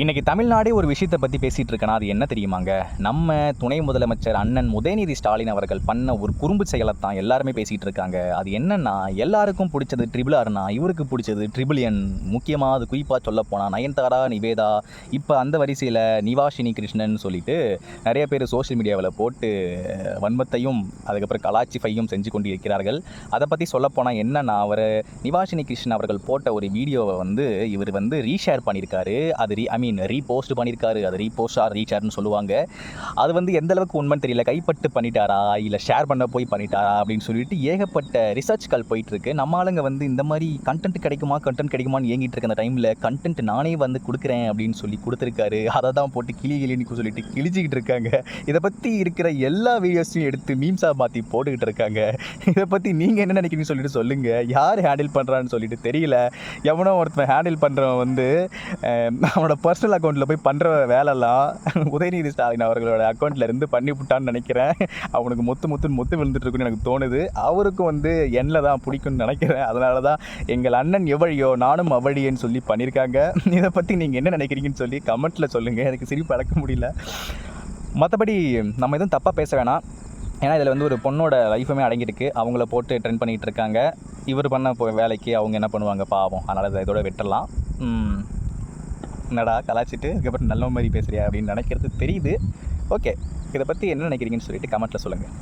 இன்றைக்கி தமிழ்நாடே ஒரு விஷயத்தை பற்றி பேசிகிட்டு இருக்கேன்னா அது என்ன தெரியுமாங்க? நம்ம துணை முதலமைச்சர் அண்ணன் உதயநிதி ஸ்டாலின் அவர்கள் பண்ண ஒரு குறும்பு செயலை தான் எல்லாருமே பேசிகிட்டு இருக்காங்க. அது என்னென்னா, எல்லாருக்கும் பிடிச்சது ட்ரிபிள் ஆர்னா இவருக்கு பிடிச்சது ட்ரிபிள் என். முக்கியமாக அது குறிப்பாக சொல்லப்போனால் நயன்தாரா, நிவேதா, இப்போ அந்த வரிசையில் நிவாஷினி கிருஷ்ணன் சொல்லிட்டு நிறைய பேர் சோஷியல் மீடியாவில் போட்டு வன்மத்தையும் அதுக்கப்புறம் கலாச்சிஃபையும் செஞ்சு கொண்டு இருக்கிறார்கள். அதை பற்றி சொல்லப்போனால் என்னென்னா, நிவாஷினி கிருஷ்ணன் அவர்கள் போட்ட ஒரு வீடியோவை இவர் ரீஷேர் பண்ணியிருக்காரு. அது ரீபோஸ்ட் பண்ணியிருக்காரு. அது ரீபோஸ்ட் ஆர் ரீஷேர்னு சொல்லுவாங்க. அது எந்த அளவுக்கு உண்மைன்னு தெரியல. கைப்பட்டு பண்ணிட்டாரா இல்லை ஷேர் பண்ண போய் பண்ணிட்டாரா அப்படின்னு சொல்லிட்டு ஏகப்பட்ட ரிசர்ச்கள் போயிட்டுருக்கு. நம்ம ஆளுங்க இந்த மாதிரி கண்டென்ட் கிடைக்குமான்னு ஏங்கிட்டு இருக்க அந்த டைமில் கண்டென்ட் நானே கொடுக்குறேன் அப்படின்னு சொல்லி கொடுத்துருக்காரு. அதை தான் போட்டு கிளின்னு சொல்லிட்டு கிழிச்சிக்கிட்டு இருக்காங்க. இதை பற்றி இருக்கிற எல்லா வீடியோஸையும் எடுத்து மீம்ஸாக மாற்றி போட்டுக்கிட்டு இருக்காங்க. இதை பற்றி நீங்கள் என்ன நினைக்கிறீங்கன்னு சொல்லிட்டு சொல்லுங்கள். யார் ஹேண்டில் பண்ணுறான்னு சொல்லிட்டு தெரியல. எவனோ ஒருத்தன் ஹேண்டில் பண்ணுறவன் அவனோட பர்சனல் அக்கௌண்ட்டில் போய் பண்ணுற வேலைலாம் உதயநிதி ஸ்டாலின் அவர்களோட அக்கௌண்ட்டில் இருந்து பண்ணி விட்டான்னு நினைக்கிறேன். அவனுக்கு மொத்து விழுந்துட்டுருக்குன்னு எனக்கு தோணுது. அவருக்கும் எண்ணில் தான் பிடிக்கும்னு நினைக்கிறேன். அதனால தான் எங்கள் அண்ணன் எவழியோ நானும் அவழியன்னு சொல்லி பண்ணியிருக்காங்க. இதை பற்றி நீங்கள் என்ன நினைக்கிறீங்கன்னு சொல்லி கமெண்ட்டில் சொல்லுங்கள். எனக்கு சிரிப்பு அடக்க முடியல. மற்றபடி நம்ம எதுவும் தப்பாக பேச வேணாம். ஏன்னா இதில் ஒரு பொண்ணோட லைஃபுமே அடங்கியிருக்கு. அவங்கள போட்டு ட்ரெண்ட் பண்ணிகிட்டு இருக்காங்க. இவர் பண்ண வேலைக்கு அவங்க என்ன பண்ணுவாங்க பாவம். அதனால் இதோட விட்டுடலாம். என்னடா கலாச்சிட்டு அதுக்கப்புறம் நல்ல மாதிரி பேசுறியா அப்படின்னு நினைக்கிறது தெரியுது. ஓகே, இதை பற்றி என்ன நினைக்கிறீங்கன்னு சொல்லிட்டு கமெண்ட்டில் சொல்லுங்கள்.